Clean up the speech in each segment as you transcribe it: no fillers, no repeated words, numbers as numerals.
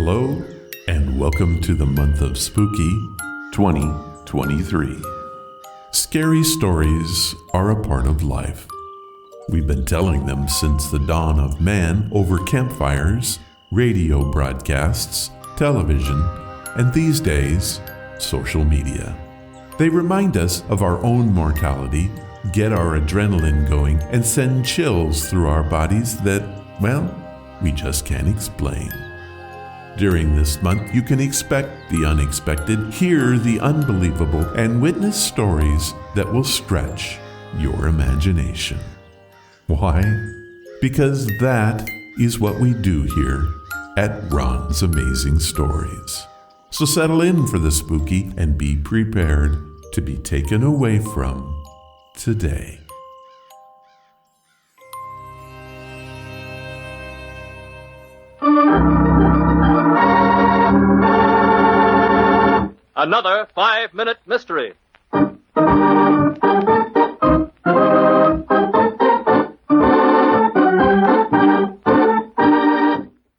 Hello, and welcome to the month of Spooky 2023. Scary stories are a part of life. We've been telling them since the dawn of man over campfires, radio broadcasts, television, and these days, social media. They remind us of our own mortality, get our adrenaline going, and send chills through our bodies that, well, we just can't explain. During this month, you can expect the unexpected, hear the unbelievable, and witness stories that will stretch your imagination. Why? Because that is what we do here at Ron's Amazing Stories. So settle in for the spooky and be prepared to be taken away from today. Another 5-minute mystery.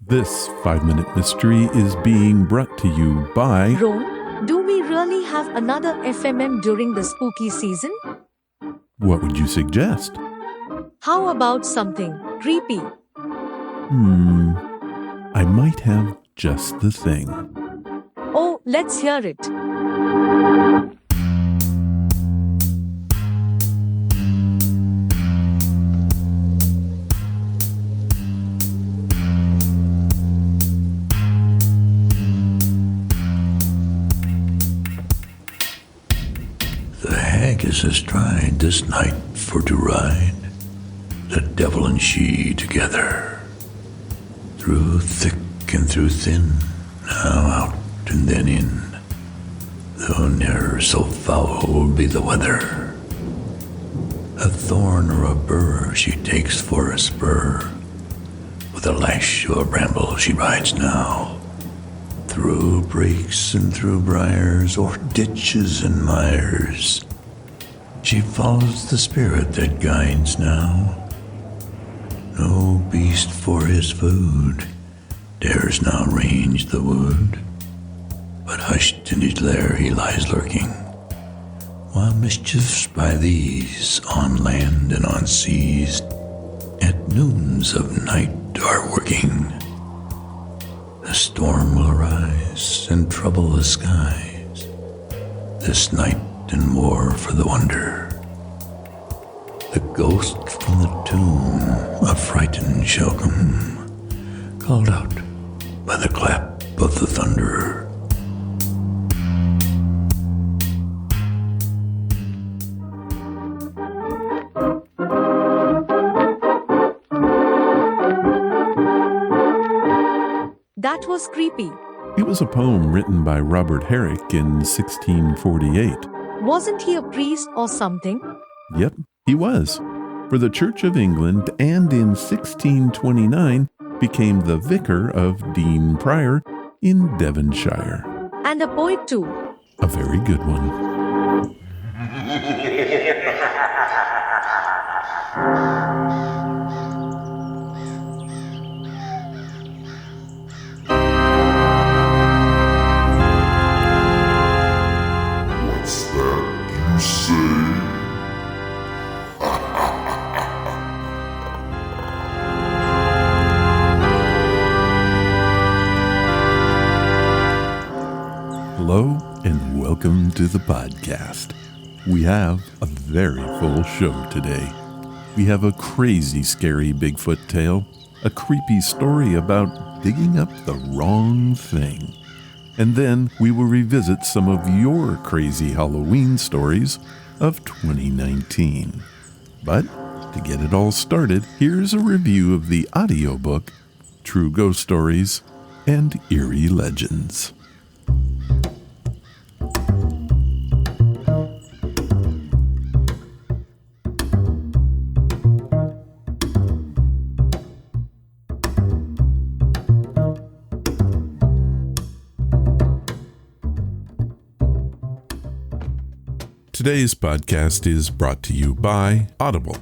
This 5-minute mystery is being brought to you by... Ron, do we really have another FMM during the spooky season? What would you suggest? How about something creepy? I might have just the thing. Oh, let's hear it. The hag is astride this night for to ride, the devil and she together, through thick and through thin, now out and then in, though ne'er so foul be the weather. A thorn or a burr she takes for a spur, with a lash of a bramble she rides now, through brakes and through briars, o'er ditches and mires. She follows the spirit that guides now. No beast for his food dares now range the wood, but hushed in his lair he lies lurking, while mischiefs by these, on land and on seas, at noons of night are working. The storm will arise and trouble the skies, this night and more for the wonder. The ghost from the tomb, affrighted shall come, called out by the clap of the thunder. That was creepy. It was a poem written by Robert Herrick in 1648. Wasn't he a priest or something? Yep, he was. For the Church of England, and in 1629 became the vicar of Dean Prior in Devonshire. And a poet too. A very good one. What's that you say? Hello, and welcome to the podcast. We have a very full show today. We have a crazy, scary Bigfoot tale, a creepy story about digging up the wrong thing. And then we will revisit some of your crazy Halloween stories of 2019. But to get it all started, here's a review of the audiobook, True Ghost Stories and Eerie Legends. Today's podcast is brought to you by Audible.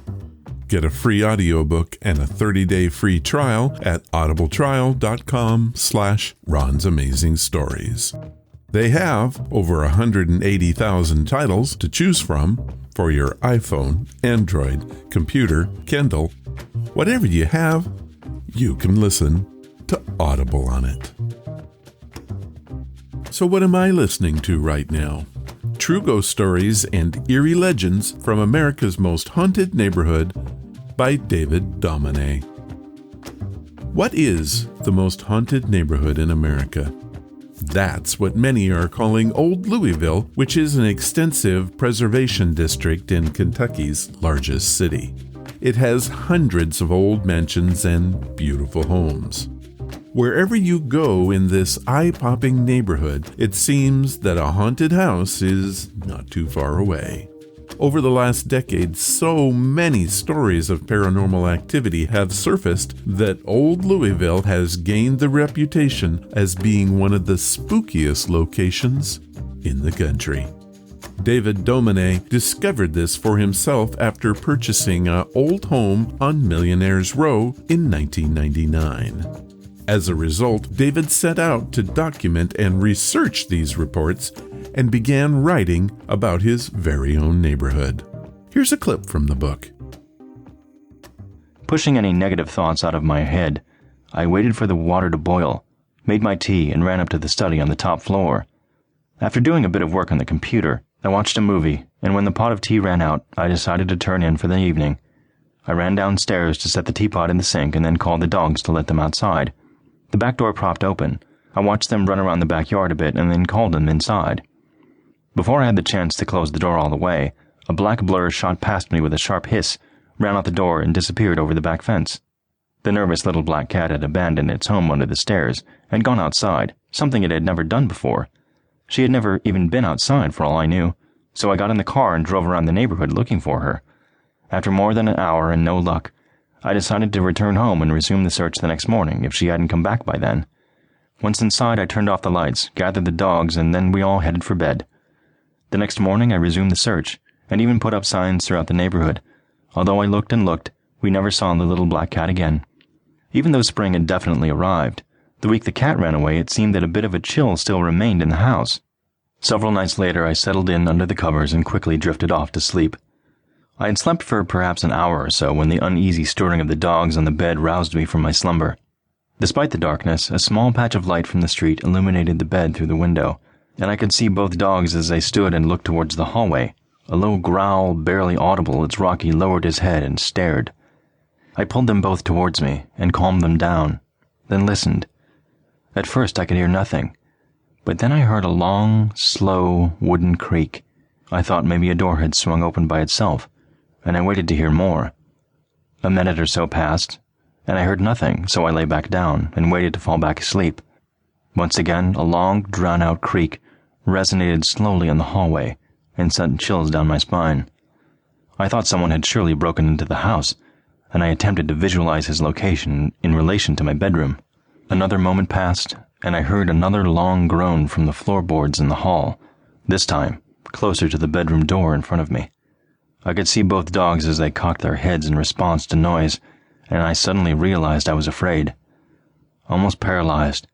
Get a free audiobook and a 30-day free trial at audibletrial.com/Ron's Amazing Stories. They have over 180,000 titles to choose from for your iPhone, Android, computer, Kindle. Whatever you have, you can listen to Audible on it. So what am I listening to right now? True Ghost Stories and Eerie Legends from America's Most Haunted Neighborhood by David Domine. What is the most haunted neighborhood in America? That's what many are calling Old Louisville, which is an extensive preservation district in Kentucky's largest city. It has hundreds of old mansions and beautiful homes. Wherever you go in this eye-popping neighborhood, it seems that a haunted house is not too far away. Over the last decade, so many stories of paranormal activity have surfaced that Old Louisville has gained the reputation as being one of the spookiest locations in the country. David Domine discovered this for himself after purchasing an old home on Millionaires Row in 1999. As a result, David set out to document and research these reports and began writing about his very own neighborhood. Here's a clip from the book. Pushing any negative thoughts out of my head, I waited for the water to boil, made my tea, and ran up to the study on the top floor. After doing a bit of work on the computer, I watched a movie, and when the pot of tea ran out, I decided to turn in for the evening. I ran downstairs to set the teapot in the sink and then called the dogs to let them outside. The back door propped open. I watched them run around the backyard a bit and then called them inside. Before I had the chance to close the door all the way, a black blur shot past me with a sharp hiss, ran out the door, and disappeared over the back fence. The nervous little black cat had abandoned its home under the stairs and gone outside, something it had never done before. She had never even been outside for all I knew, so I got in the car and drove around the neighborhood looking for her. After more than an hour and no luck, I decided to return home and resume the search the next morning if she hadn't come back by then. Once inside, I turned off the lights, gathered the dogs, and then we all headed for bed. The next morning, I resumed the search, and even put up signs throughout the neighborhood. Although I looked and looked, we never saw the little black cat again. Even though spring had definitely arrived, the week the cat ran away, it seemed that a bit of a chill still remained in the house. Several nights later, I settled in under the covers and quickly drifted off to sleep. I had slept for perhaps an hour or so when the uneasy stirring of the dogs on the bed roused me from my slumber. Despite the darkness, a small patch of light from the street illuminated the bed through the window, and I could see both dogs as they stood and looked towards the hallway. A low growl, barely audible as Rocky lowered his head and stared. I pulled them both towards me and calmed them down, then listened. At first I could hear nothing, but then I heard a long, slow, wooden creak. I thought maybe a door had swung open by itself, and I waited to hear more. A minute or so passed, and I heard nothing, so I lay back down and waited to fall back asleep. Once again, a long, drawn-out creak resonated slowly in the hallway and sent chills down my spine. I thought someone had surely broken into the house, and I attempted to visualize his location in relation to my bedroom. Another moment passed, and I heard another long groan from the floorboards in the hall, this time closer to the bedroom door in front of me. I could see both dogs as they cocked their heads in response to noise, and I suddenly realized I was afraid. Almost paralyzed,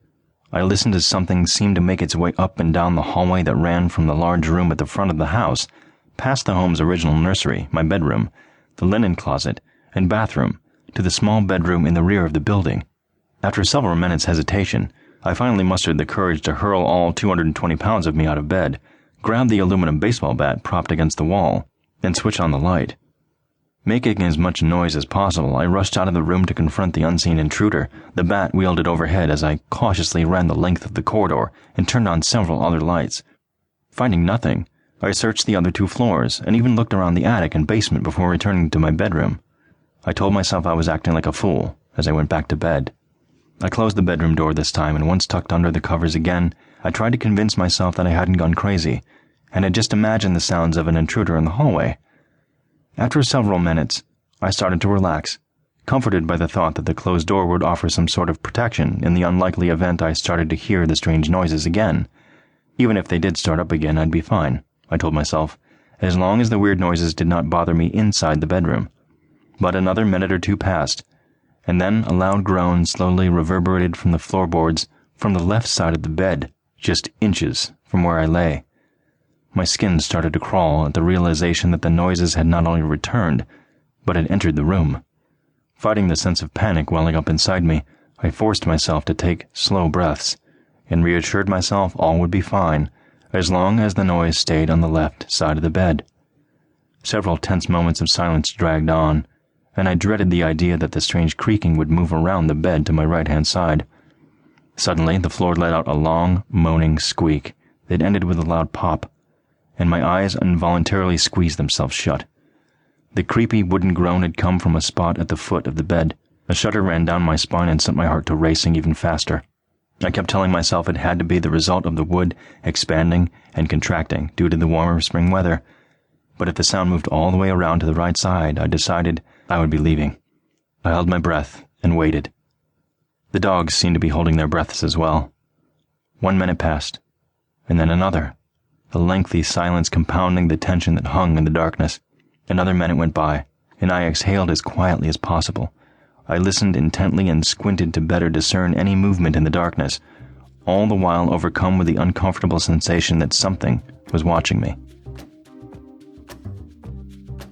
I listened as something seemed to make its way up and down the hallway that ran from the large room at the front of the house, past the home's original nursery, my bedroom, the linen closet, and bathroom, to the small bedroom in the rear of the building. After several minutes' hesitation, I finally mustered the courage to hurl all 220 pounds of me out of bed, grab the aluminum baseball bat propped against the wall, and switch on the light. Making as much noise as possible, I rushed out of the room to confront the unseen intruder, the bat wielded overhead as I cautiously ran the length of the corridor and turned on several other lights. Finding nothing, I searched the other 2 floors and even looked around the attic and basement before returning to my bedroom. I told myself I was acting like a fool as I went back to bed. I closed the bedroom door this time, and once tucked under the covers again, I tried to convince myself that I hadn't gone crazy, and had just imagined the sounds of an intruder in the hallway. After several minutes, I started to relax, comforted by the thought that the closed door would offer some sort of protection in the unlikely event I started to hear the strange noises again. Even if they did start up again, I'd be fine, I told myself, as long as the weird noises did not bother me inside the bedroom. But another minute or two passed, and then a loud groan slowly reverberated from the floorboards from the left side of the bed, just inches from where I lay. My skin started to crawl at the realization that the noises had not only returned, but had entered the room. Fighting the sense of panic welling up inside me, I forced myself to take slow breaths, and reassured myself all would be fine, as long as the noise stayed on the left side of the bed. Several tense moments of silence dragged on, and I dreaded the idea that the strange creaking would move around the bed to my right-hand side. Suddenly, the floor let out a long, moaning squeak that ended with a loud pop, and my eyes involuntarily squeezed themselves shut. The creepy wooden groan had come from a spot at the foot of the bed. A shudder ran down my spine and sent my heart to racing even faster. I kept telling myself it had to be the result of the wood expanding and contracting due to the warmer spring weather, but if the sound moved all the way around to the right side, I decided I would be leaving. I held my breath and waited. The dogs seemed to be holding their breaths as well. 1 minute passed, and then another, the lengthy silence compounding the tension that hung in the darkness. Another minute went by, and I exhaled as quietly as possible. I listened intently and squinted to better discern any movement in the darkness, all the while overcome with the uncomfortable sensation that something was watching me.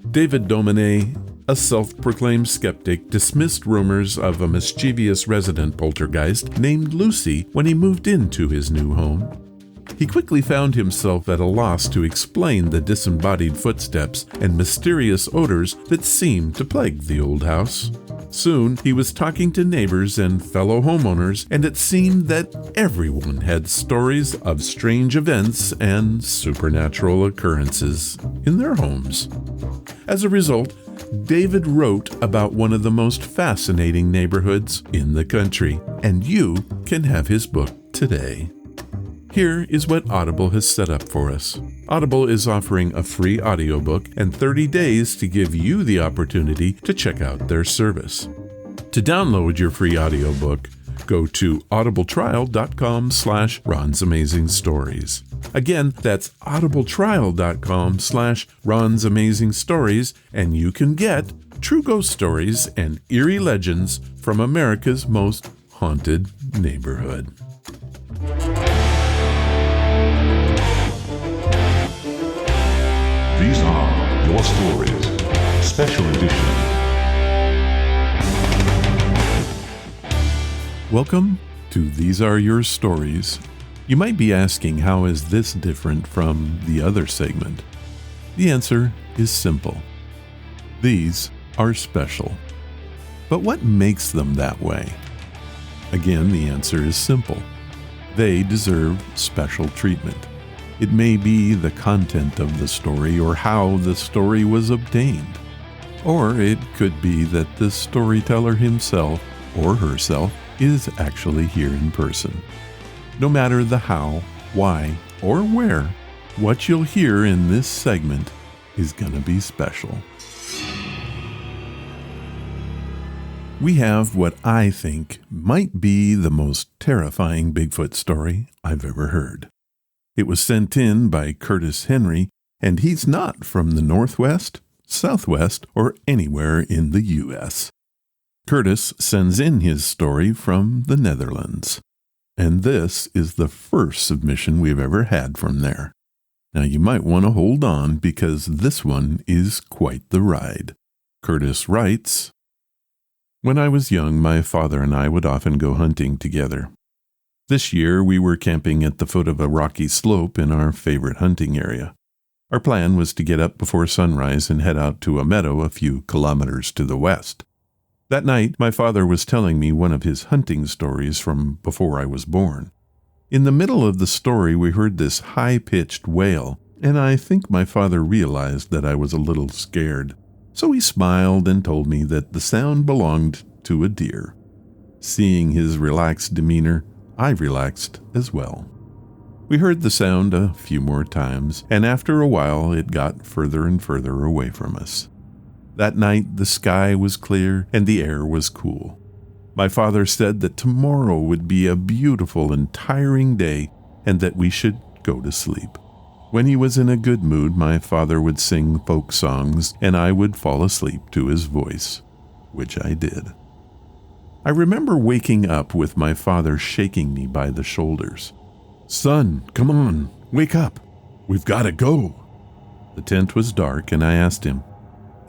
David Domine, a self-proclaimed skeptic, dismissed rumors of a mischievous resident poltergeist named Lucy when he moved into his new home. He quickly found himself at a loss to explain the disembodied footsteps and mysterious odors that seemed to plague the old house. Soon, he was talking to neighbors and fellow homeowners, and it seemed that everyone had stories of strange events and supernatural occurrences in their homes. As a result, David wrote about one of the most fascinating neighborhoods in the country, and you can have his book today. Here is what Audible has set up for us. Audible is offering a free audiobook and 30 days to give you the opportunity to check out their service. To download your free audiobook, go to audibletrial.com/Ron'sAmazingStories. Again, that's audibletrial.com/Ron'sAmazingStories, and you can get true ghost stories and eerie legends from America's most haunted neighborhood. These are your stories. Special edition. Welcome to These Are Your Stories. You might be asking, how is this different from the other segment? The answer is simple. These are special. But what makes them that way? Again, the answer is simple. They deserve special treatment. It may be the content of the story or how the story was obtained. Or it could be that the storyteller himself or herself is actually here in person. No matter the how, why, or where, what you'll hear in this segment is gonna be special. We have what I think might be the most terrifying Bigfoot story I've ever heard. It was sent in by Curtis Henry, and he's not from the Northwest, Southwest, or anywhere in the U.S. Curtis sends in his story from the Netherlands, and this is the first submission we've ever had from there. Now you might want to hold on because this one is quite the ride. Curtis writes, "When I was young, my father and I would often go hunting together. This year, we were camping at the foot of a rocky slope in our favorite hunting area. Our plan was to get up before sunrise and head out to a meadow a few kilometers to the west. That night, my father was telling me one of his hunting stories from before I was born. In the middle of the story, we heard this high-pitched wail, and I think my father realized that I was a little scared. So he smiled and told me that the sound belonged to a deer. Seeing his relaxed demeanor, I relaxed as well. We heard the sound a few more times, and after a while it got further and further away from us. That night the sky was clear and the air was cool. My father said that tomorrow would be a beautiful and tiring day and that we should go to sleep. When he was in a good mood, my father would sing folk songs, and I would fall asleep to his voice, which I did. I remember waking up with my father shaking me by the shoulders. "Son, come on, wake up. We've got to go." The tent was dark, and I asked him,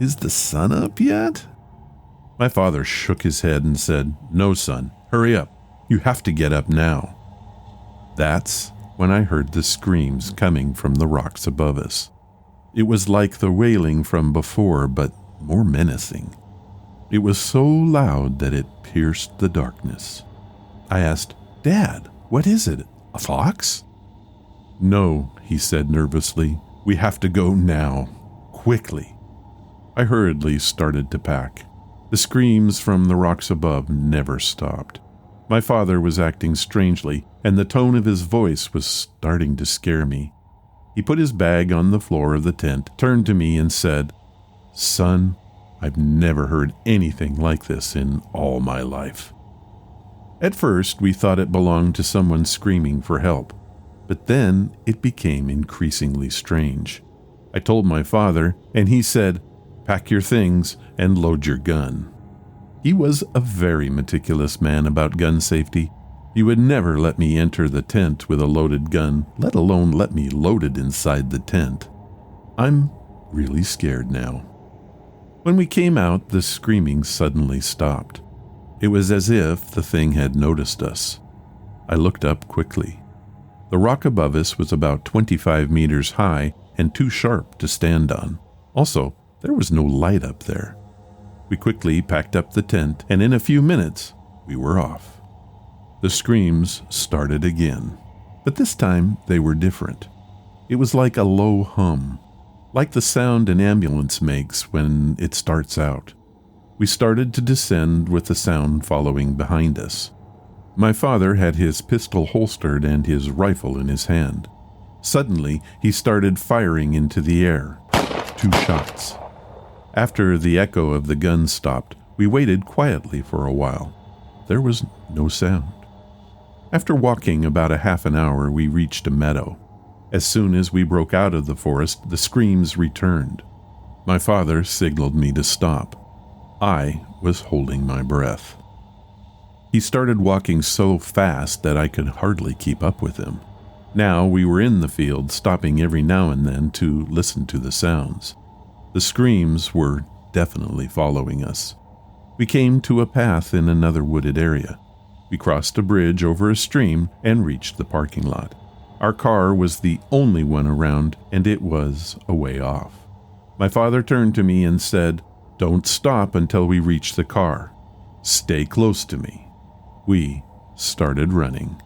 "Is the sun up yet?" My father shook his head and said, "No, son, hurry up. You have to get up now." That's when I heard the screams coming from the rocks above us. It was like the wailing from before, but more menacing. It was so loud that it pierced the darkness. I asked, "Dad, what is it? A fox?" "No," he said nervously. "We have to go now. Quickly." I hurriedly started to pack. The screams from the rocks above never stopped. My father was acting strangely, and the tone of his voice was starting to scare me. He put his bag on the floor of the tent, turned to me and said, "Son, I've never heard anything like this in all my life." At first, we thought it belonged to someone screaming for help, but then it became increasingly strange. I told my father, and he said, "Pack your things and load your gun." He was a very meticulous man about gun safety. He would never let me enter the tent with a loaded gun, let alone let me load it inside the tent. I'm really scared now. When we came out, the screaming suddenly stopped. It was as if the thing had noticed us. I looked up quickly. The rock above us was about 25 meters high and too sharp to stand on. Also, there was no light up there. We quickly packed up the tent, and in a few minutes, we were off. The screams started again, but this time they were different. It was like a low hum, like the sound an ambulance makes when it starts out. We started to descend with the sound following behind us. My father had his pistol holstered and his rifle in his hand. Suddenly, he started firing into the air. 2 shots. After the echo of the gun stopped, we waited quietly for a while. There was no sound. After walking about a half an hour, we reached a meadow. As soon as we broke out of the forest, the screams returned. My father signaled me to stop. I was holding my breath. He started walking so fast that I could hardly keep up with him. Now we were in the field, stopping every now and then to listen to the sounds. The screams were definitely following us. We came to a path in another wooded area. We crossed a bridge over a stream and reached the parking lot. Our car was the only one around, and it was a way off. My father turned to me and said, "Don't stop until we reach the car. Stay close to me." We started running.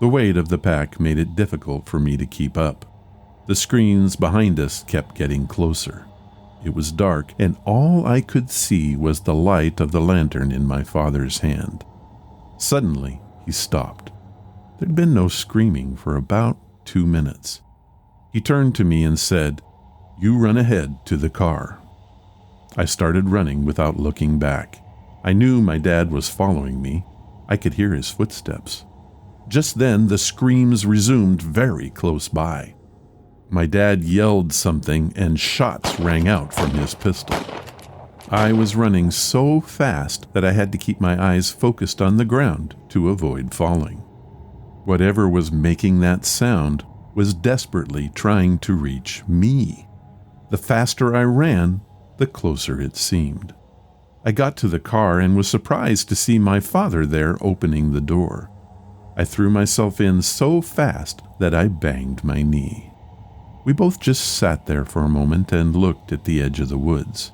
The weight of the pack made it difficult for me to keep up. The screams behind us kept getting closer. It was dark, and all I could see was the light of the lantern in my father's hand. Suddenly, he stopped. There'd been no screaming for about 2 minutes. He turned to me and said, "You run ahead to the car." I started running without looking back. I knew my dad was following me. I could hear his footsteps. Just then, the screams resumed very close by. My dad yelled something, and shots rang out from his pistol. I was running so fast that I had to keep my eyes focused on the ground to avoid falling. Whatever was making that sound was desperately trying to reach me. The faster I ran, the closer it seemed. I got to the car and was surprised to see my father there opening the door. I threw myself in so fast that I banged my knee. We both just sat there for a moment and looked at the edge of the woods.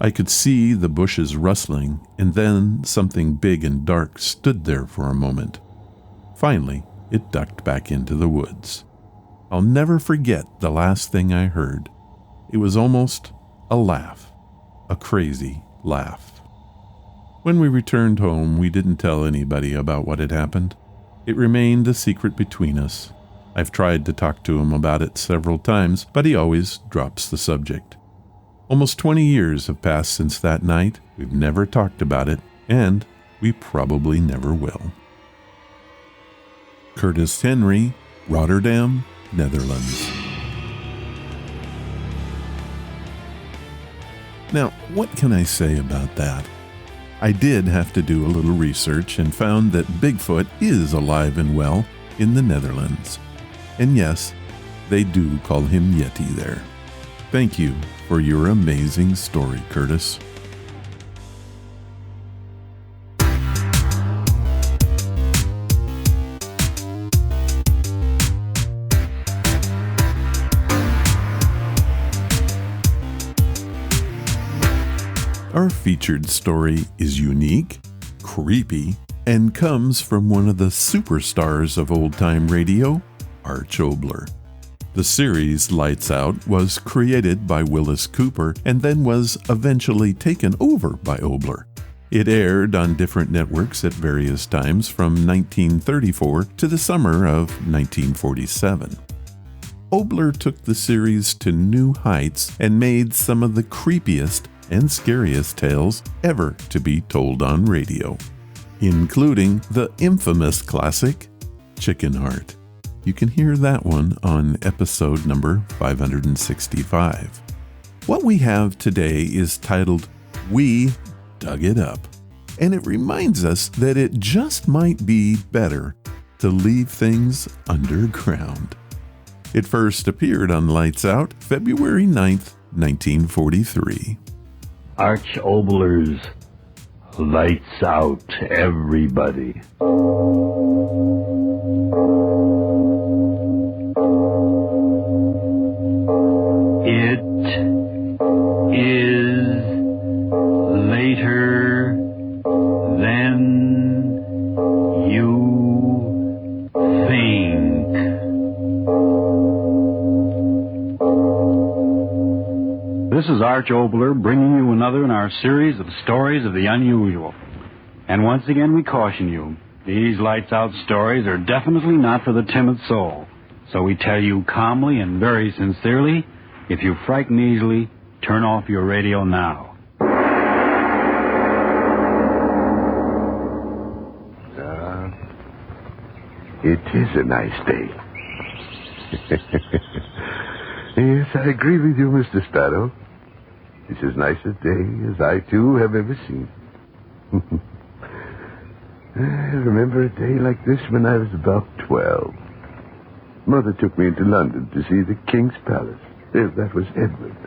I could see the bushes rustling, and then something big and dark stood there for a moment. Finally, it ducked back into the woods. I'll never forget the last thing I heard. It was almost a laugh, a crazy laugh. When we returned home, we didn't tell anybody about what had happened. It remained a secret between us. I've tried to talk to him about it several times, but he always drops the subject. Almost 20 years have passed since that night. We've never talked about it, and we probably never will. Curtis Henry, Rotterdam, Netherlands. What can I say about that? I did have to do a little research and found that Bigfoot is alive and well in the Netherlands. And yes, they do call him Yeti there. Thank you for your amazing story, Curtis. Our featured story is unique, creepy, and comes from one of the superstars of old-time radio, Arch Oboler. The series Lights Out was created by Wyllis Cooper and then was eventually taken over by Oboler. It aired on different networks at various times from 1934 to the summer of 1947. Oboler took the series to new heights and made some of the creepiest and scariest tales ever to be told on radio, including the infamous classic Chicken Heart. You can hear that one on episode number 565. What we have today is titled We Dug It Up, and it reminds us that it just might be better to leave things underground. It first appeared on Lights Out February 9th, 1943. Arch Oboler's Lights Out, everybody. It is later than you think. This is Arch Oboler bringing you another in our series of stories of the unusual. And once again we caution you, these Lights Out stories are definitely not for the timid soul. So we tell you calmly and very sincerely, if you frighten easily, turn off your radio now. It is a nice day. Yes, I agree with you, Mr. Sparrow. It's as nice a day as I, too, have ever seen. I remember a day like this when I was about 12. Mother took me into London to see the King's Palace. That was Edward.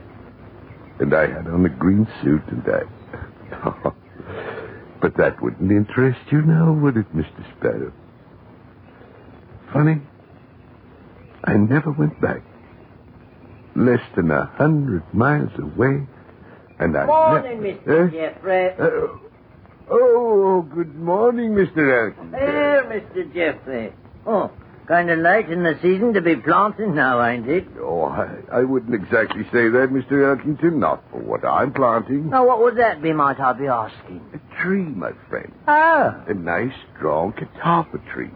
And I had on a green suit and I... But that wouldn't interest you now, would it, Mr. Sparrow? Funny, I never went back. Less than 100 miles away, and I... Morning, Mr. Jeffrey. Good morning, Mr. Elkington. Here, Mr. Jeffrey. Oh, kind of late in the season to be planting now, ain't it? Oh, I wouldn't exactly say that, Mr. Elkington. Not for what I'm planting. Now, what would that be, might I be asking? A tree, my friend. Oh. A nice, strong catalpa tree.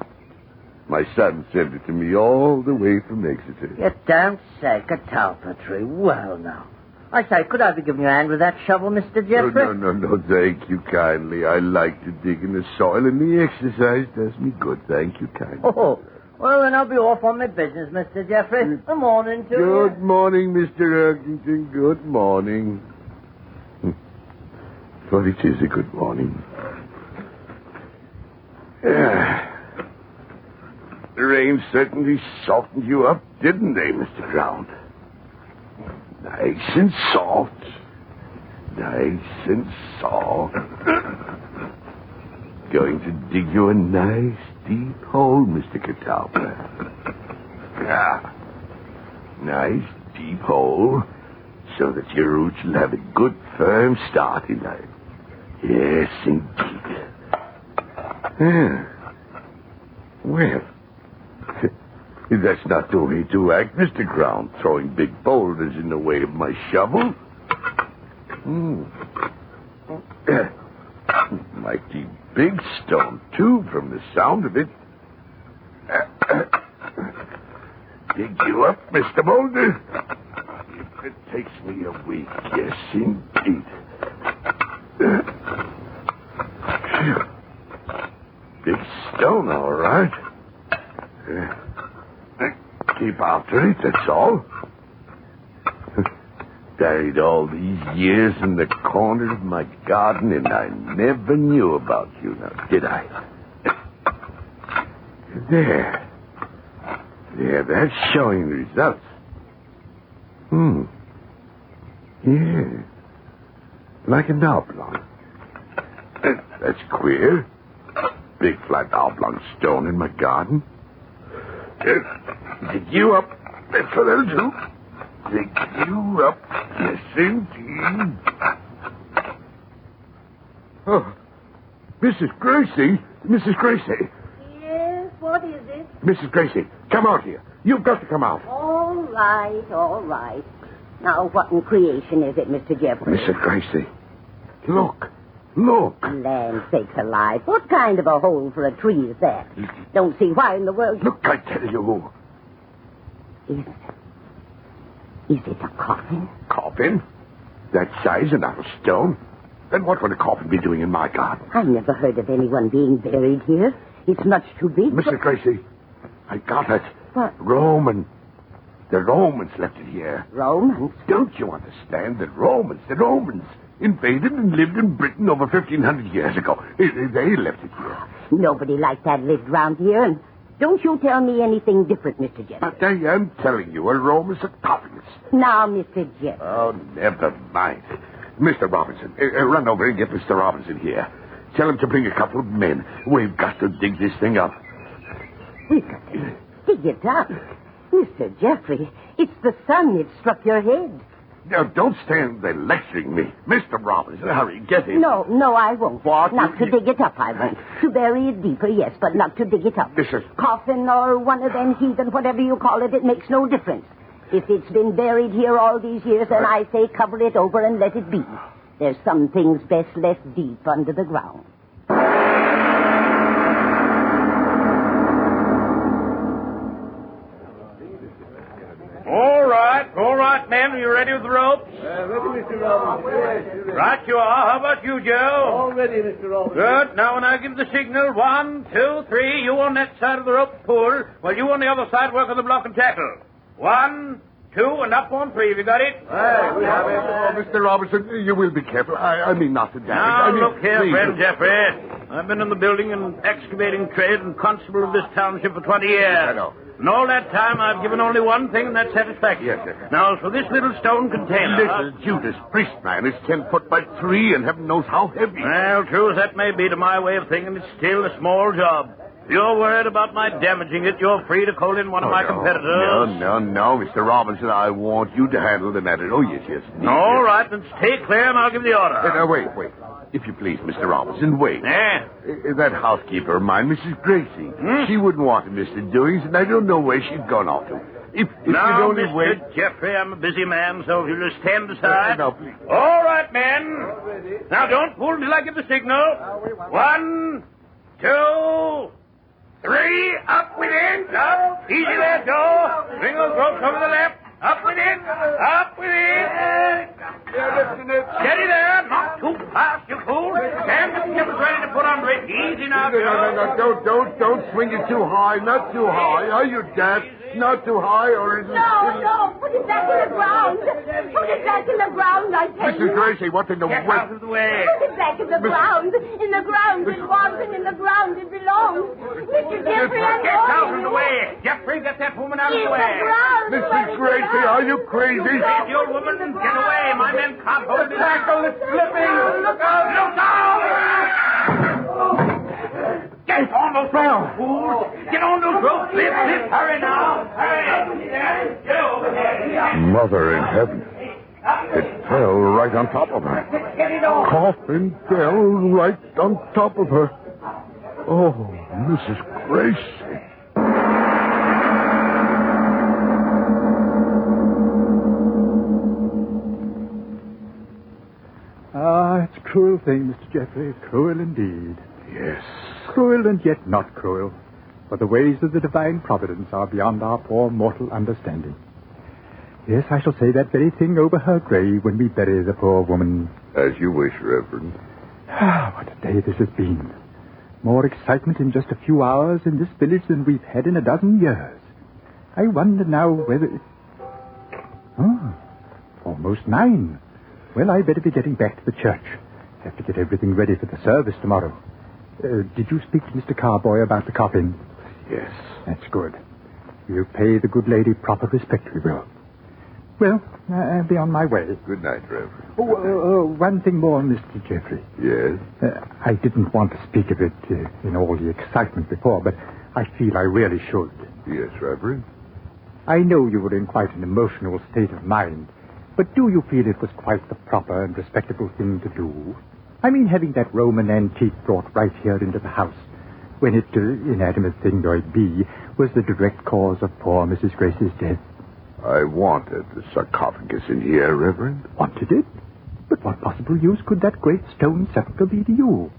My son sent it to me all the way from Exeter. You don't say catalpa tree. Well, now. I say, could I be giving you a hand with that shovel, Mr. Jeffrey? Oh, no, thank you kindly. I like to dig in the soil, and the exercise does me good. Thank you kindly. Oh, well, then I'll be off on my business, Mr. Jeffrey. Good morning to you. Good morning, Mr. Elkington. Good morning. But it is a good morning. The rain certainly softened you up, didn't they, Mr. Ground? Nice and soft. Nice and soft. Going to dig you a nice, deep hole, Mr. Catalpa. Nice, deep hole, so that your roots will have a good, firm start in life. Yes, indeed. Well... That's not the way to act, Mr. Ground, throwing big boulders in the way of my shovel. Mighty big stone, too, from the sound of it. Dig you up, Mr. Boulder. If it takes me a week, yes, indeed. Big stone, all right. Keep after it, that's all. Buried all these years in the corner of my garden, and I never knew about you now, did I? There. Yeah, that's showing results. Yeah. Like an oblong. That's queer. Big flat oblong stone in my garden. Dig you up. That's what I'll do. Dig you up. Yes, indeed. Oh, Mrs. Gracie. Mrs. Gracie. Yes, what is it? Mrs. Gracie, come out here. You've got to come out. All right, all right. Now, what in creation is it, Mr. Jeffrey? Mrs. Gracie, look. Look. Land sakes alive. What kind of a hole for a tree is that? Don't see why in the world... Look, I tell you. Is it a coffin? Coffin? That size and out of stone? Then what would a coffin be doing in my garden? I've never heard of anyone being buried here. It's much too big. Mrs. Gracie, I got it. What? Roman. The Romans left it here. Romans? Don't you understand? The Romans invaded and lived in Britain over 1,500 years ago. They left it here. Nobody like that lived round here, and don't you tell me anything different, Mr. Jeffrey. But I am telling you, a Roman sarcophagus. Now, Mr. Jeffrey. Oh, never mind. Mr. Robinson, run over and get Mr. Robinson here. Tell him to bring a couple of men. We've got to dig this thing up. We've got to dig it up. Mr. Jeffrey, it's the sun that struck your head. Now, don't stand there lecturing me. Mr. Robinson, hurry, get in. No, I won't. What? Not to dig it up, I won't. To bury it deeper, yes, but not to dig it up. Coffin or one of them heathen, whatever you call it, it makes no difference. If it's been buried here all these years, then I say cover it over and let it be. There's some things best left deep under the ground. All right, men. Are you ready with the ropes? Ready, Mr. Robinson. Right you are. How about you, Joe? All ready, Mr. Robinson. Good. Now, when I give the signal, 1, 2, 3, you on that side of the rope pull, while you on the other side work on the block and tackle. 1, 2, and up on 3. Have you got it? Hey, we have it. Oh, Mr. Robinson, you will be careful. I mean not to damage. Now, look here, please. friend Jeffrey. I've been in the building and excavating trade and constable of this township for 20 years. I know. And all that time, I've given only one thing, and that's satisfaction. Yes, sir. Now, for this little stone container... Little Judas Priest, man, is 10 foot by 3, and heaven knows how heavy. Well, true as that may be to my way of thinking, it's still a small job. If you're worried about my damaging it, you're free to call in one of my competitors. No, Mr. Robinson, I want you to handle the matter. Oh, yes. All right, then stay clear, and I'll give the order. Wait. If you please, Mr. Robinson, wait. Yeah? That housekeeper of mine, Mrs. Gracie, she wouldn't want Mr. Doings, and I don't know where she's gone off to. If now, you'd only Mr. wait... Jeffrey, I'm a busy man, so if you'll just stand aside. No, please. All right, men. Now, don't pull till I give the signal. 1, 2, 3, up with it. Up. Easy there, Joe. Bring those ropes over the left. Up with it. Steady there. Not too fast, you fool. Stand the skipper's ready to put on it. Easy now, Joe. No, don't swing it too high. Not too high. Are you deaf? Not too high, or is it... No, put it back in the ground. Put it back in the ground, I tell you. Mrs. Gracie, what in the Get out of the way. Put it back in the ground. In the ground it was, and in the ground it belongs. Mr. Jeffrey, I'm Get out of the way. Jeffrey, get that woman out of the way. Mrs. Gracie, are you crazy? Get your woman and get away. My men can't hold it. Tackle is slipping. Look out. Look out. Get on those ropes, fools. Get on those ropes. Lift. Hurry now. Hurry. Get over here. Mother in heaven. It fell right on top of her. Coffin fell right on top of her. Oh, Mrs. Gracie. It's a cruel thing, Mr. Jeffrey. Cruel indeed. Yes. Cruel and yet not cruel. For the ways of the divine providence are beyond our poor mortal understanding. Yes, I shall say that very thing over her grave when we bury the poor woman. As you wish, Reverend. What a day this has been. More excitement in just a few hours in this village than we've had in a dozen years. I wonder now whether... Almost 9. Well, I better be getting back to the church. Have to get everything ready for the service tomorrow. Did you speak to Mr. Carboy about the coffin? Yes. That's good. You pay the good lady proper respect, we will. Well, I'll be on my way. Good night, Reverend. One thing more, Mr. Jeffrey. Yes? I didn't want to speak of it in all the excitement before, but I feel I really should. Yes, Reverend. I know you were in quite an emotional state of mind, but do you feel it was quite the proper and respectable thing to do? I mean, having that Roman antique brought right here into the house, when it, inanimate thing though it be, was the direct cause of poor Mrs. Grace's death. I wanted the sarcophagus in here, Reverend. Wanted it? But what possible use could that great stone sepulchre be to you?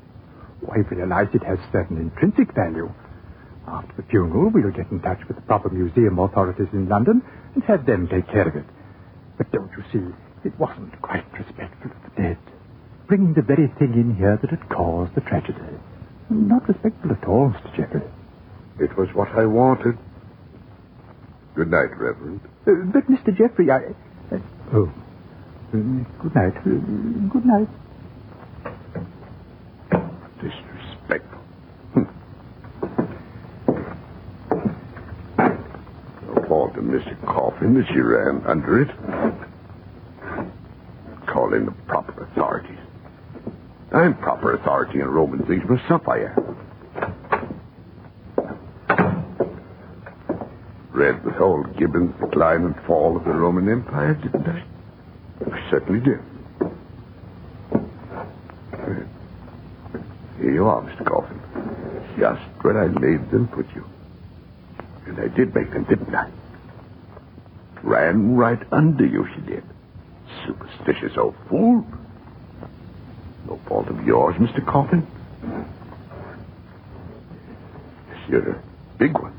I realize it has certain intrinsic value. After the funeral, we'll get in touch with the proper museum authorities in London and have them take care of it. But don't you see, it wasn't quite respectful of the dead. Bringing the very thing in here that had caused the tragedy. Not respectful at all, Mr. Jeffrey. It was what I wanted. Good night, Reverend. But, Mr. Jeffrey, good night. Good night. Disrespectful. No fault in Mr. Coffin that she ran under it. Call in the proper authorities. I'm proper authority in Roman things myself, I am. Read with old Gibbon's Decline and Fall of the Roman Empire, didn't I? I certainly did. Here you are, Mr. Coffin. Just where I laid them put you. And I did make them, didn't I? Ran right under you, she did. Superstitious old fool. No fault of yours, Mr. Coffin. Yes, you're a big one.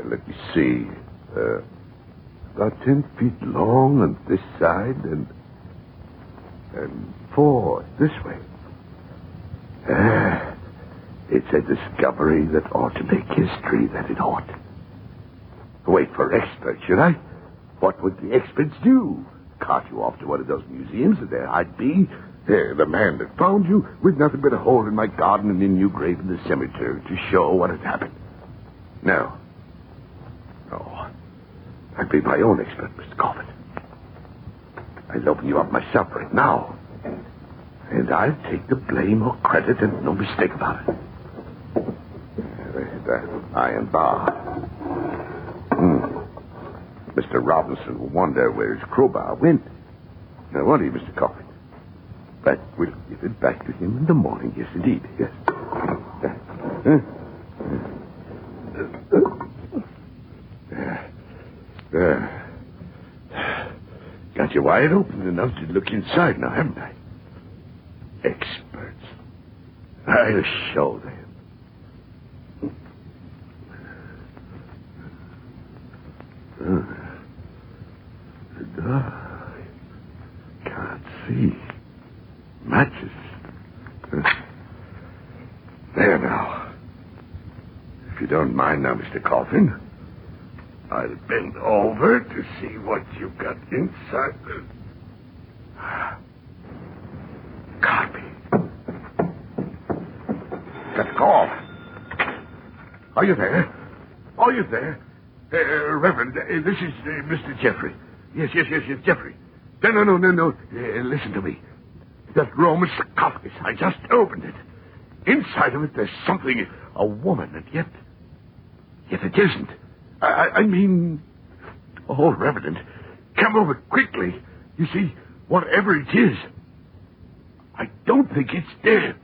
Let me see. About 10 feet long on this side and 4 this way. It's a discovery that ought to make history, that it ought. Wait for experts, should I? What would the experts do? Cart you off to one of those museums, and there I'd be, the man that found you, with nothing but a hole in my garden and a new grave in the cemetery to show what had happened. No. I'd be my own expert, Mr. Coffin. I'll open you up myself right now. And I'll take the blame or credit, and no mistake about it. That iron bar. Mr. Robinson will wonder where his crowbar went. Now, won't he, Mr. Coffin? But we'll give it back to him in the morning. Yes, indeed. Yes. Got you wide open enough to look inside now, haven't I? Experts. I'll show them. The dark. Can't see. Matches. There now. If you don't mind now, Mr. Coffin, I'll bend over to see what you've got inside the... Copy. Got the call. Are you there? Are you there? Reverend, this is Mr. Jeffrey. Yes, Jeffrey. No. Listen to me. That Roman sarcophagus, I just opened it. Inside of it, there's something, a woman, and yet it isn't. I mean... Oh, Reverend, come over quickly. You see, whatever it is, I don't think it's dead.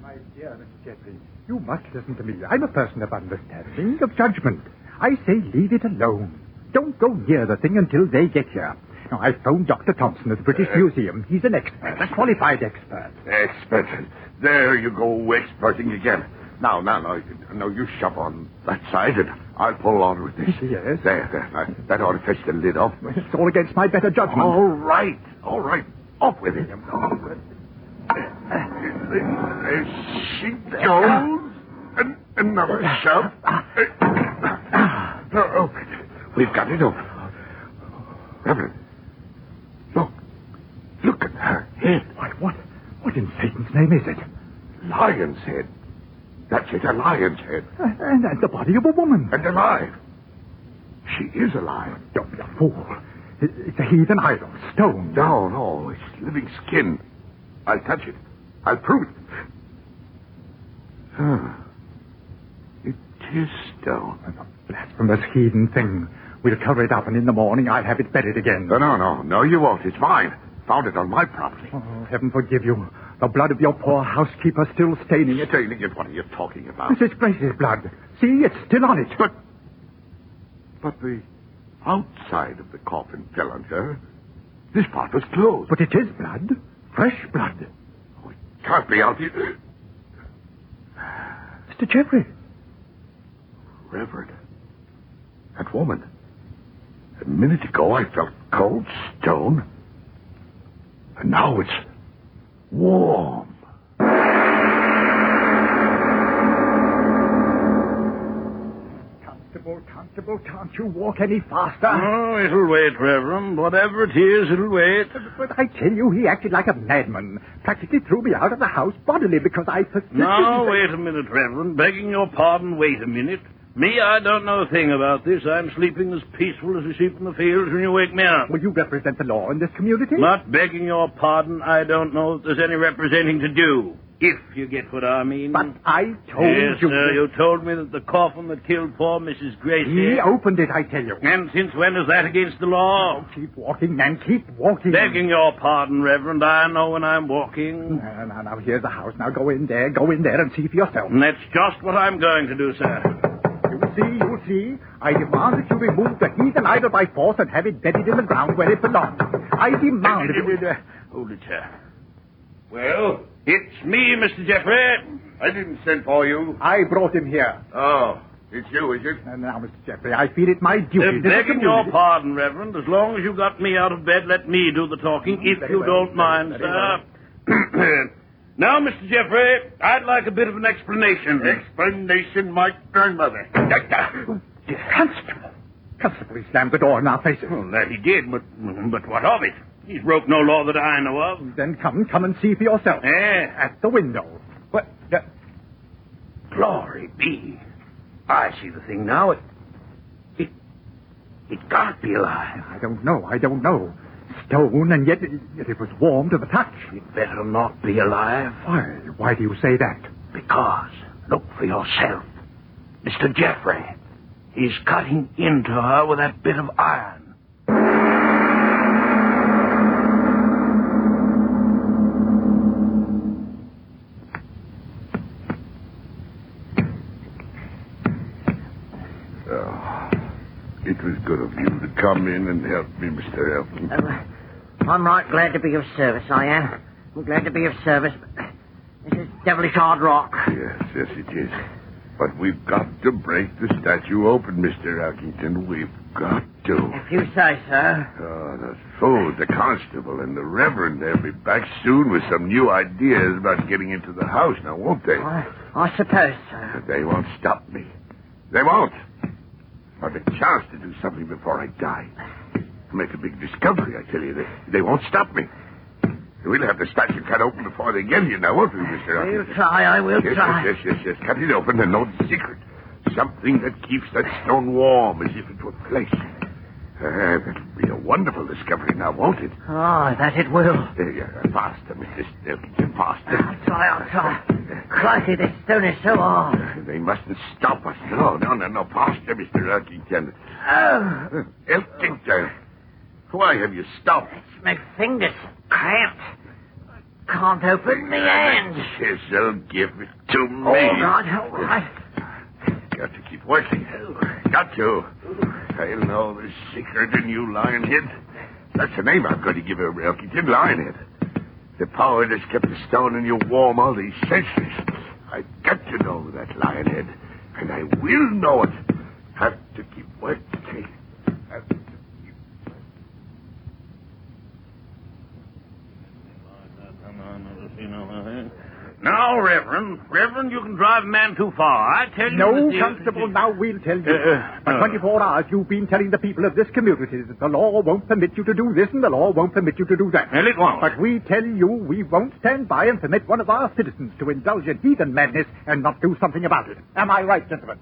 My dear Mr. Jeffrey, you must listen to me. I'm a person of understanding, of judgment. I say leave it alone. Don't go near the thing until they get here. Now, I phoned Dr. Thompson at the British Museum. He's an expert, a qualified expert. Expert. There you go, experting again. Now, you shove on that side, and I'll pull on with this. Yes. There. That ought to fetch the lid off. It's all against my better judgment. All right. Off with it. There she goes. And Another shove. Open. We've got it open. Reverend, look at her head. Why, what in Satan's name is it? Lion's head. That's it, a lion's head. And the body of a woman. And alive. She is alive. Don't be a fool. It's a heathen idol, stone. No, it's living skin. I'll touch it. I'll prove it. It is stone. A blasphemous heathen thing. We'll cover it up, and in the morning I'll have it buried again. No, you won't. It's mine. Found it on my property. Oh, heaven forgive you. The blood of your poor housekeeper still staining it. Staining it? What are you talking about? Mrs. Grace's blood. See, it's still on it. But the outside of the coffin fell on her. This part was closed. But it is blood. Fresh blood. Oh, it can't be out here. Mr. Jeffrey. Reverend. That woman. A minute ago I felt cold stone. And now it's warm. Constable, can't you walk any faster? Oh, it'll wait, Reverend. Whatever it is, it'll wait. But I tell you, he acted like a madman. Practically threw me out of the house bodily because I persisted. Now, wait a minute, Reverend. Begging your pardon, wait a minute. Me, I don't know a thing about this. I'm sleeping as peaceful as a sheep in the fields when you wake me up. Well, you represent the law in this community? Not begging your pardon, I don't know if there's any representing to do. If you get what I mean. But I told yes, you... Yes, sir, you told me that the coffin that killed poor Mrs. Grace... He opened it, I tell you. And since when is that against the law? Oh, keep walking, man, keep walking. Begging your pardon, Reverend, I know when I'm walking. Now, here's the house. Now, go in there and see for yourself. And that's just what I'm going to do, sir. You'll see. I demand that you remove the heathen idol by force and have it buried in the ground where it belongs. I demand it. Hold it, sir. Well, it's me, Mr. Jeffrey. I didn't send for you. I brought him here. Oh, it's you, is it? Now, Mr. Jeffrey, I feel it my duty. Begging your pardon, Reverend, as long as you got me out of bed, let me do the talking, if you don't mind, sir. Now, Mr. Jeffrey, I'd like a bit of an explanation. Explanation, my grandmother. Constable, he slammed the door in our faces. Well, that he did, but what of it? He's broke no law that I know of. Then come and see for yourself. At the window. What? Glory be. I see the thing now. It can't be alive. I don't know. Stone, and yet it was warm to the touch. It better not be alive. Why do you say that? Because, look for yourself. Mr. Jeffrey, he's cutting into her with that bit of iron. It was good of you to come in and help me, Mr. Elton. I'm right glad to be of service, I am. I'm glad to be of service, but this is devilish hard rock. Yes, it is. But we've got to break the statue open, Mr. Elkington. We've got to. If you say so. Oh, those fools, the constable and the reverend, they'll be back soon with some new ideas about getting into the house now, won't they? I suppose so. They won't stop me. They won't. I've a chance to do something before I die. Make a big discovery, I tell you. They won't stop me. We'll have the statue cut open before they get here now, won't we, Mr. Elkington? We'll try, I will try. Yes. Cut it open and know the secret. Something that keeps that stone warm as if it were flesh. That'll be a wonderful discovery now, won't it? Oh, that it will. Faster, Mr. Elkington, faster. I'll try. Crikey, this stone is so hard. They mustn't stop us. No. Faster, Mr. Elkington. Oh. Elkington, why have you stopped? My fingers cramped. Can't open my hands. Chisel, give it to me. All right. Got to keep working. Got to. I'll know the secret in you, Lionhead. That's the name I'm going to give her, Elkington, Lionhead. The power that's kept the stone in you warm all these centuries. I've got to know that, Lionhead. And I will know it. Have to keep working. Have to keep... Now, Reverend, you can drive a man too far. I tell you... No, Constable, now we'll tell you. For 24 hours, you've been telling the people of this community that the law won't permit you to do this and the law won't permit you to do that. Well, it won't. But we tell you we won't stand by and permit one of our citizens to indulge in heathen madness and not do something about it. Am I right, gentlemen?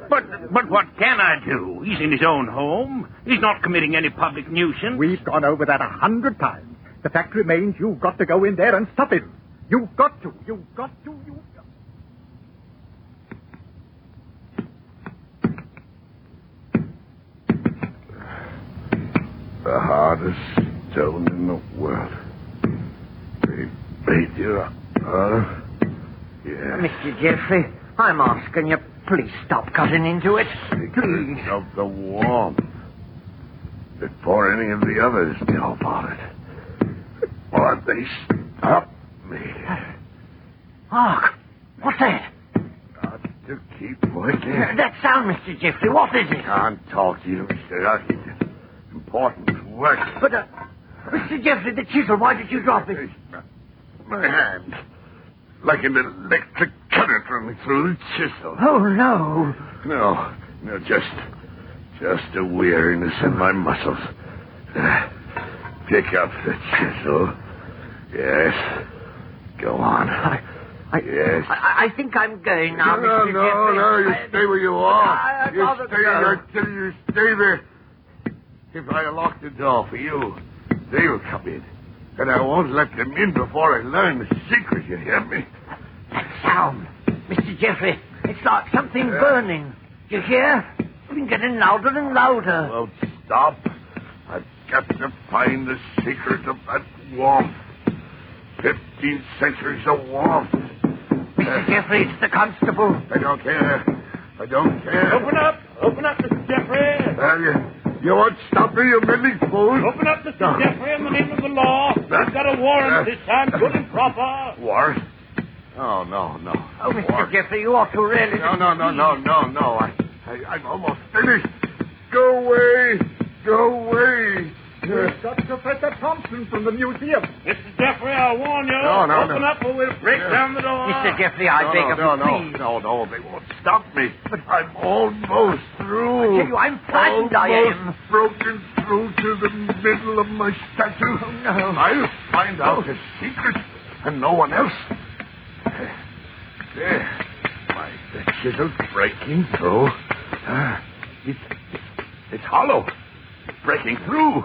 But what can I do? He's in his own home. He's not committing any public nuisance. We've gone over that 100 times. The fact remains you've got to go in there and stop him. You've got to. The hardest stone in the world. They made you yeah. Mr. Jeffrey, I'm asking you, please stop cutting into it. Please. Of the warmth. Before any of the others know about it. Or they stop me. Hark! What's that? Got to keep working. That sound, Mr. Jeffrey, what is it? Can't talk to you, Mr. Archie. Important work. But, Mr. Jeffrey, the chisel, why did you drop it? My hand. Like an electric current running through the chisel. Oh, no. No, just a weariness in my muscles. Pick up the chisel. Yes. Go on. Yes. I think I'm going now, Mr. Jeffrey. No, you stay where you are. You stay there until you stay there. If I lock the door for you, they'll come in. And I won't let them in before I learn the secret, you hear me? That sound, Mr. Jeffrey, it's like something burning. Do you hear? It's been getting louder and louder. Won't stop. I've got to find the secret of that warmth. 15 centuries of warmth. Mr. Jeffrey, it's the constable. I don't care. Open up, Mr. Jeffrey. You won't stop me, you meddling fool. Open up, Mr. Jeffrey, in the name of the law. We've got a warrant this time, good and proper. Warrant? Oh, no. Oh, Mr. Jeffrey, you ought to really... No. I'm almost finished. Go away. We've got Professor Thompson from the museum. Mr. Jeffrey, I warn you. No. Open up or we'll break down the door. Mr. Jeffrey, I beg of you, please. No, they won't stop me. But I'm almost through. I tell you, I'm frightened, I am. Almost broken through to the middle of my statue. Oh, no. I'll find out his secret, and no one else. There. The chisel's breaking through. It's hollow. Breaking through.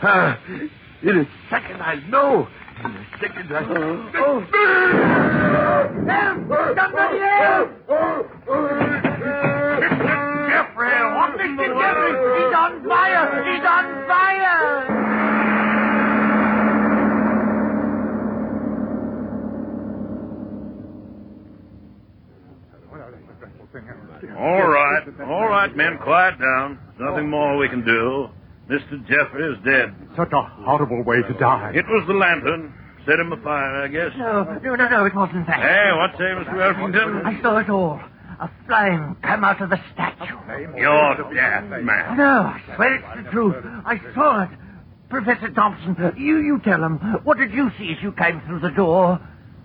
In a second, I know. In a second, I... Somebody else! Mr. Jeffrey! What, Mr. Jeffrey? He's on fire! He's on fire! All right, men, quiet down. Nothing more we can do. Mr. Jeffrey is dead. Such a horrible way to die. It was the lantern. Set him afire, I guess. No, it wasn't that. Hey, what say, Mr. Elfington? I saw it all. A flame come out of the statue. You're dead, man. No, I swear it's the truth. I saw it. Professor Thompson, you tell him. What did you see as you came through the door?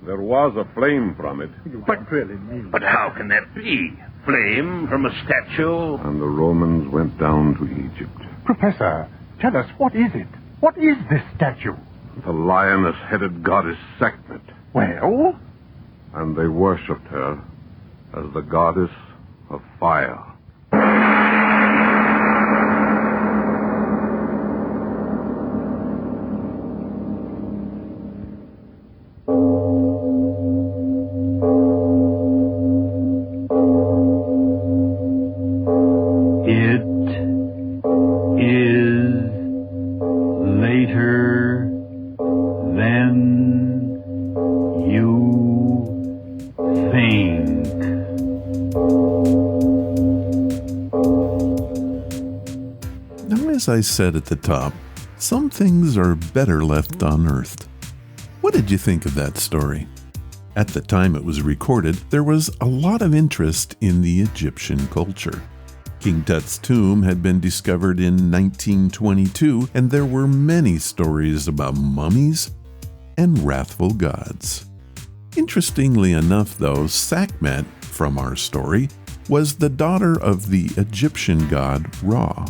There was a flame from it. But how can that be? Flame from a statue? And the Romans went down to Egypt. Professor, tell us, what is it? What is this statue? The lioness-headed goddess Sekhmet. Well? And they worshipped her as the goddess of fire. As I said at the top, some things are better left unearthed. What did you think of that story? At the time it was recorded, there was a lot of interest in the Egyptian culture. King Tut's tomb had been discovered in 1922, and there were many stories about mummies and wrathful gods. Interestingly enough, though, Sekhmet, from our story, was the daughter of the Egyptian god Ra.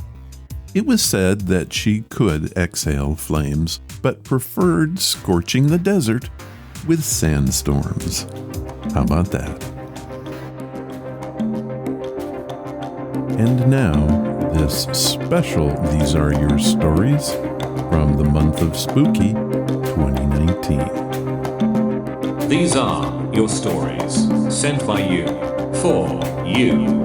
It was said that she could exhale flames, but preferred scorching the desert with sandstorms. How about that? And now, this special These Are Your Stories from the month of Spooky 2019. These are your stories, sent by you, for you.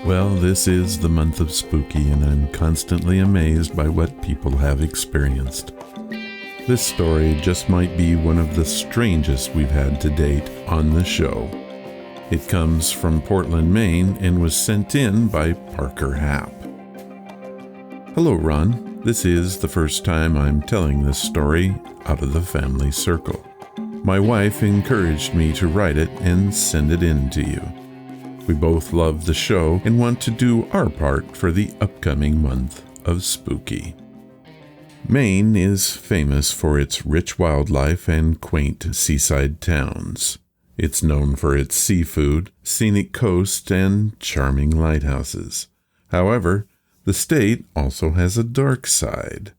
Well, this is the month of Spooky, and I'm constantly amazed by what people have experienced. This story just might be one of the strangest we've had to date on the show. It comes from Portland, Maine, and was sent in by Parker Happ. Hello, Ron. This is the first time I'm telling this story out of the family circle. My wife encouraged me to write it and send it in to you. We both love the show and want to do our part for the upcoming month of Spooky. Maine is famous for its rich wildlife and quaint seaside towns. It's known for its seafood, scenic coast, and charming lighthouses. However, the state also has a dark side.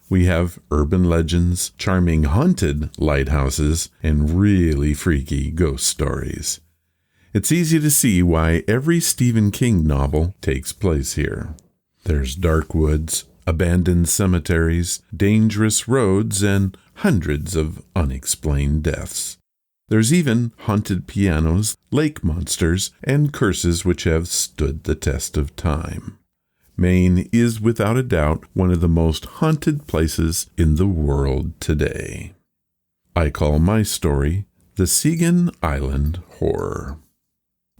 We have urban legends, charming haunted lighthouses, and really freaky ghost stories. It's easy to see why every Stephen King novel takes place here. There's dark woods, abandoned cemeteries, dangerous roads, and hundreds of unexplained deaths. There's even haunted pianos, lake monsters, and curses which have stood the test of time. Maine is without a doubt one of the most haunted places in the world today. I call my story The Seagan Island Horror.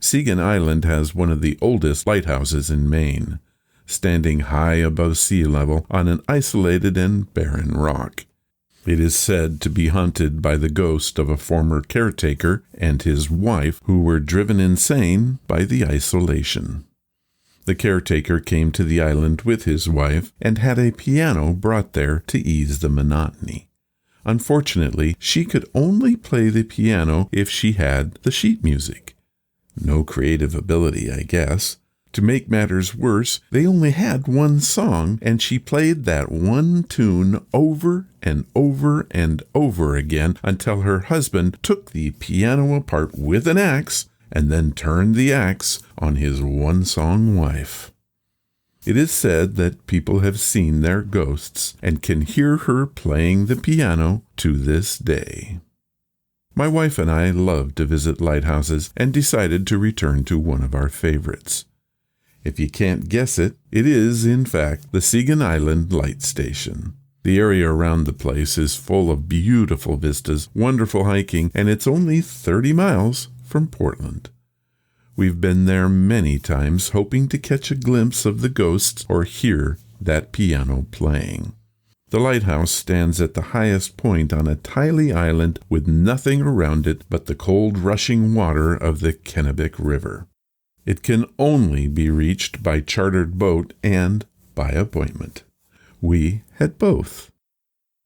Seagan Island has one of the oldest lighthouses in Maine, standing high above sea level on an isolated and barren rock. It is said to be haunted by the ghost of a former caretaker and his wife who were driven insane by the isolation. The caretaker came to the island with his wife and had a piano brought there to ease the monotony. Unfortunately, she could only play the piano if she had the sheet music. No creative ability, I guess. To make matters worse, they only had one song, and she played that one tune over and over and over again until her husband took the piano apart with an axe and then turned the axe on his one-song wife. It is said that people have seen their ghosts and can hear her playing the piano to this day. My wife and I love to visit lighthouses and decided to return to one of our favorites. If you can't guess it, it is, in fact, the Seagan Island Light Station. The area around the place is full of beautiful vistas, wonderful hiking, and it's only 30 miles from Portland. We've been there many times hoping to catch a glimpse of the ghosts or hear that piano playing. The lighthouse stands at the highest point on a tiny island with nothing around it but the cold rushing water of the Kennebec River. It can only be reached by chartered boat and by appointment. We had both.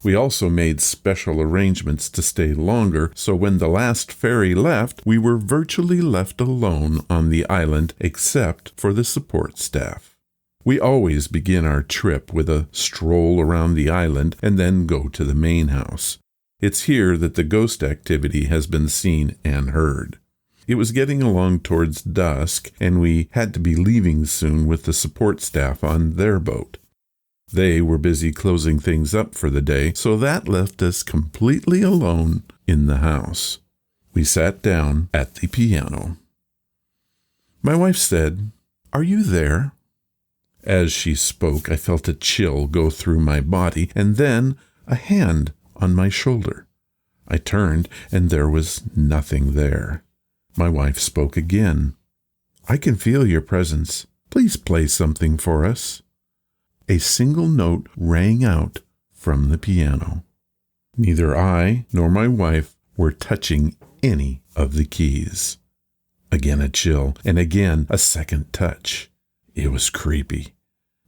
We also made special arrangements to stay longer, so when the last ferry left, we were virtually left alone on the island except for the support staff. We always begin our trip with a stroll around the island and then go to the main house. It's here that the ghost activity has been seen and heard. It was getting along towards dusk, and we had to be leaving soon with the support staff on their boat. They were busy closing things up for the day, so that left us completely alone in the house. We sat down at the piano. My wife said, "Are you there?" As she spoke, I felt a chill go through my body, and then a hand on my shoulder. I turned, and there was nothing there. My wife spoke again. "I can feel your presence. Please play something for us." A single note rang out from the piano. Neither I nor my wife were touching any of the keys. Again a chill, and again a second touch. It was creepy.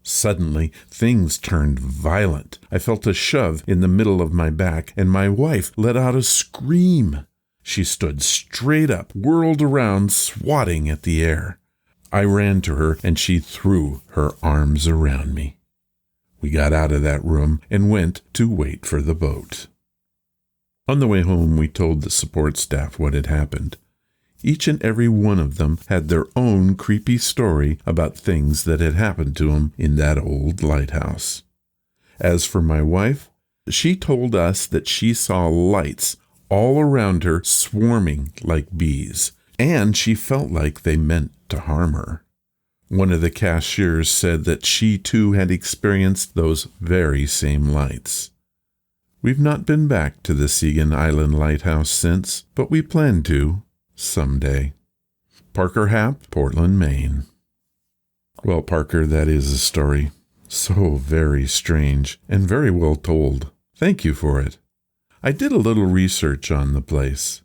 Suddenly, things turned violent. I felt a shove in the middle of my back, and my wife let out a scream. She stood straight up, whirled around, swatting at the air. I ran to her, and she threw her arms around me. We got out of that room and went to wait for the boat. On the way home, we told the support staff what had happened. Each and every one of them had their own creepy story about things that had happened to them in that old lighthouse. As for my wife, she told us that she saw lights all around her swarming like bees, and she felt like they meant to harm her. One of the cashiers said that she too had experienced those very same lights. We've not been back to the Segan Island Lighthouse since, but we plan to someday. Parker Happ, Portland, Maine. Well, Parker, that is a story. So very strange and very well told. Thank you for it. I did a little research on the place.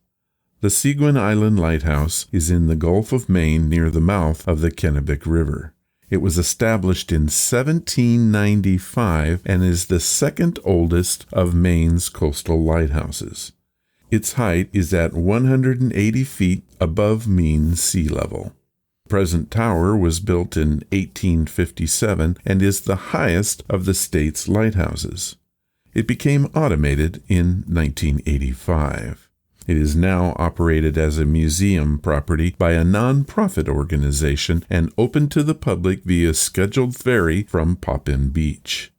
The Segan Island Lighthouse is in the Gulf of Maine near the mouth of the Kennebec River. It was established in 1795 and is the second oldest of Maine's coastal lighthouses. Its height is at 180 feet above mean sea level. The present tower was built in 1857 and is the highest of the state's lighthouses. It became automated in 1985. It is now operated as a museum property by a non-profit organization and open to the public via scheduled ferry from Poppin Beach.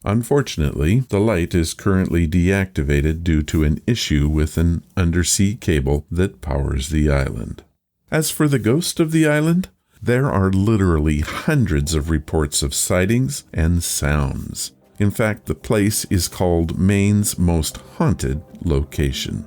Unfortunately, the light is currently deactivated due to an issue with an undersea cable that powers the island. As for the ghost of the island, there are literally hundreds of reports of sightings and sounds. In fact, the place is called Maine's most haunted location.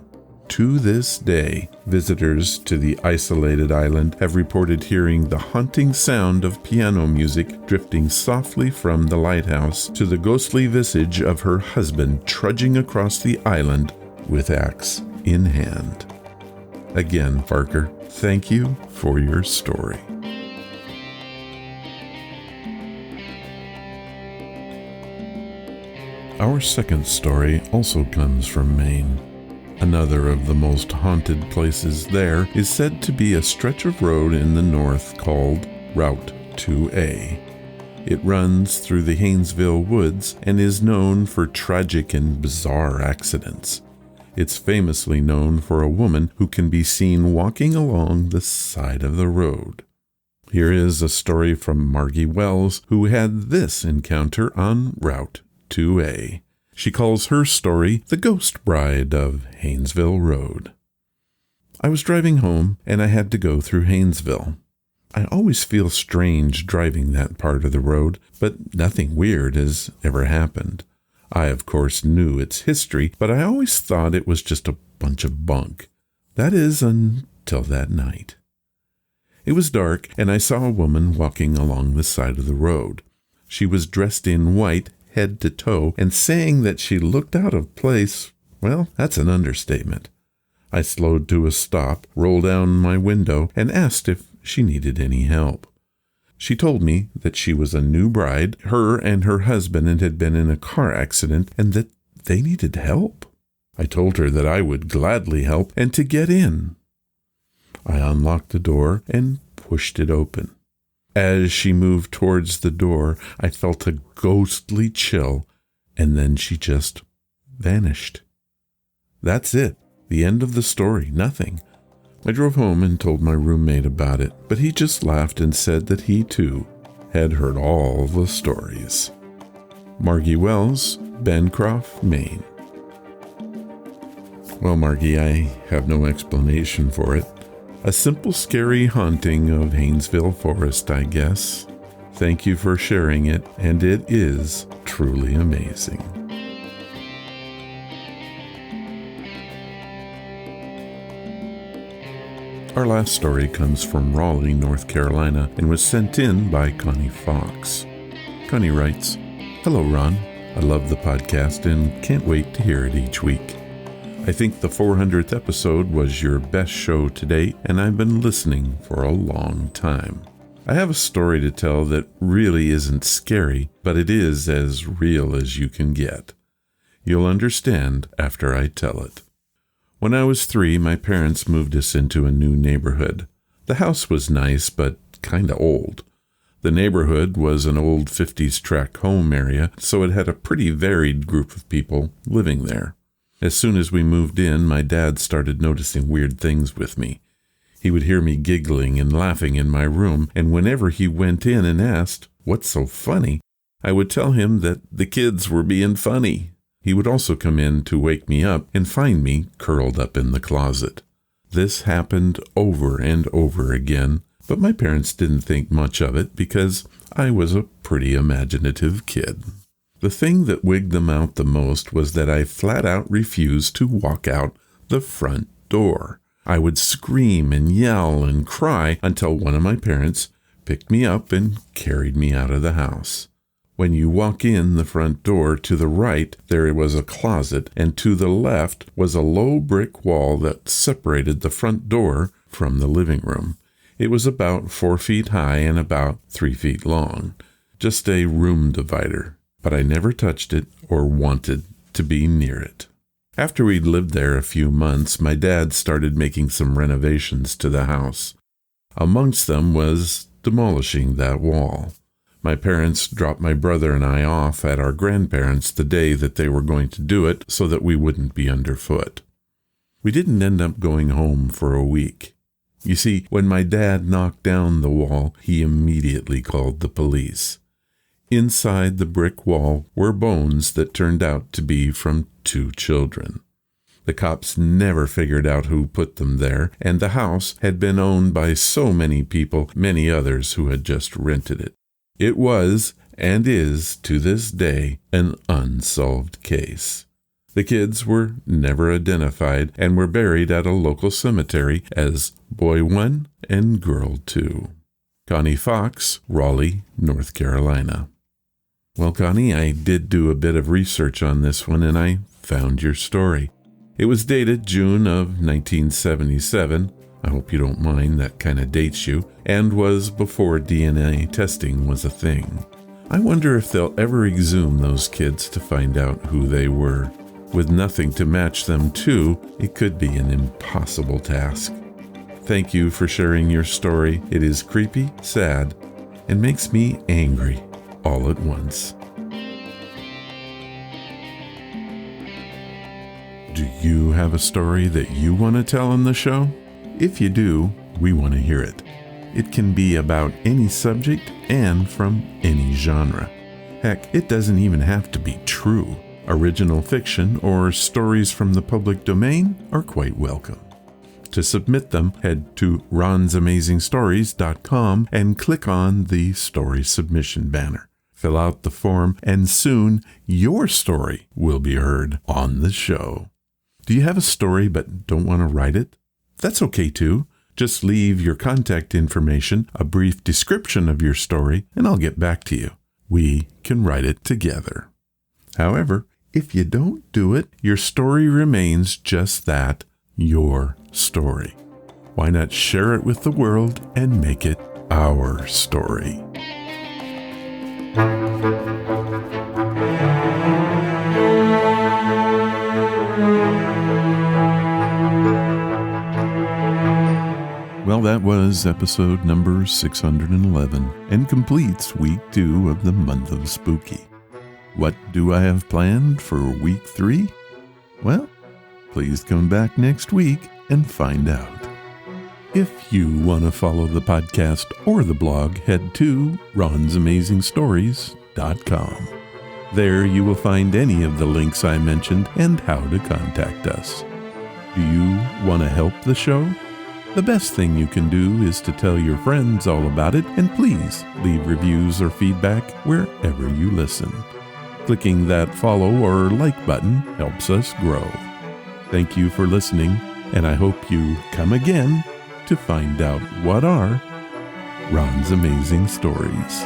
To this day, visitors to the isolated island have reported hearing the haunting sound of piano music drifting softly from the lighthouse to the ghostly visage of her husband trudging across the island with axe in hand. Again, Parker, thank you for your story. Our second story also comes from Maine. Another of the most haunted places there is said to be a stretch of road in the north called Route 2A. It runs through the Haynesville woods and is known for tragic and bizarre accidents. It's famously known for a woman who can be seen walking along the side of the road. Here is a story from Margie Wells, who had this encounter on Route 2A. She calls her story The Ghost Bride of Haynesville Road. I was driving home, and I had to go through Haynesville. I always feel strange driving that part of the road, but nothing weird has ever happened. I, of course, knew its history, but I always thought it was just a bunch of bunk. That is, until that night. It was dark, and I saw a woman walking along the side of the road. She was dressed in white, head to toe, and saying that she looked out of place, well, that's an understatement. I slowed to a stop, rolled down my window, and asked if she needed any help. She told me that she was a new bride, her and her husband had been in a car accident, and that they needed help. I told her that I would gladly help and to get in. I unlocked the door and pushed it open. As she moved towards the door, I felt a ghostly chill, and then she just vanished. That's it. The end of the story. Nothing. I drove home and told my roommate about it, but he just laughed and said that he, too, had heard all the stories. Margie Wells, Bancroft, Maine. Well, Margie, I have no explanation for it. A simple, scary haunting of Haynesville Forest, I guess. Thank you for sharing it, and it is truly amazing. Our last story comes from Raleigh, North Carolina, and was sent in by Connie Fox. Connie writes, "Hello, Ron. I love the podcast and can't wait to hear it each week. I think the 400th episode was your best show to date, and I've been listening for a long time. I have a story to tell that really isn't scary, but it is as real as you can get. You'll understand after I tell it. When I was 3, my parents moved us into a new neighborhood. The house was nice, but kinda old. The neighborhood was an old 50s tract home area, so it had a pretty varied group of people living there. As soon as we moved in, my dad started noticing weird things with me. He would hear me giggling and laughing in my room, and whenever he went in and asked, "What's so funny?" I would tell him that the kids were being funny. He would also come in to wake me up and find me curled up in the closet. This happened over and over again, but my parents didn't think much of it because I was a pretty imaginative kid. The thing that wigged them out the most was that I flat out refused to walk out the front door. I would scream and yell and cry until one of my parents picked me up and carried me out of the house. When you walk in the front door, to the right there was a closet, and to the left was a low brick wall that separated the front door from the living room. It was about 4 feet high and about 3 feet long. Just a room divider, but I never touched it or wanted to be near it. After we'd lived there a few months, my dad started making some renovations to the house. Amongst them was demolishing that wall. My parents dropped my brother and I off at our grandparents' the day that they were going to do it so that we wouldn't be underfoot. We didn't end up going home for a week. You see, when my dad knocked down the wall, he immediately called the police. Inside the brick wall were bones that turned out to be from 2 children. The cops never figured out who put them there, and the house had been owned by so many people, many others who had just rented it. It was, and is to this day, an unsolved case. The kids were never identified and were buried at a local cemetery as Boy 1 and Girl 2. Connie Fox, Raleigh, North Carolina. Well, Connie, I did do a bit of research on this one, and I found your story. It was dated June of 1977. I hope you don't mind, that kind of dates you, and was before DNA testing was a thing. I wonder if they'll ever exhume those kids to find out who they were. With nothing to match them to, it could be an impossible task. Thank you for sharing your story. It is creepy, sad, and makes me angry all at once. Do you have a story that you want to tell on the show? If you do, we want to hear it. It can be about any subject and from any genre. Heck, it doesn't even have to be true. Original fiction or stories from the public domain are quite welcome. To submit them, head to ronsamazingstories.com and click on the story submission banner. Fill out the form, and soon your story will be heard on the show. Do you have a story but don't want to write it? That's okay too. Just leave your contact information, a brief description of your story, and I'll get back to you. We can write it together. However, if you don't do it, your story remains just that, your story. Why not share it with the world and make it our story? Well, that was episode number 611 and completes week 2 of the month of spooky. What do I have planned for week 3? Well, please come back next week and find out. If you want to follow the podcast or the blog, head to ronsamazingstories.com. There you will find any of the links I mentioned and how to contact us. Do you want to help the show? The best thing you can do is to tell your friends all about it, and please leave reviews or feedback wherever you listen. Clicking that follow or like button helps us grow. Thank you for listening, and I hope you come again to find out what are Ron's Amazing Stories.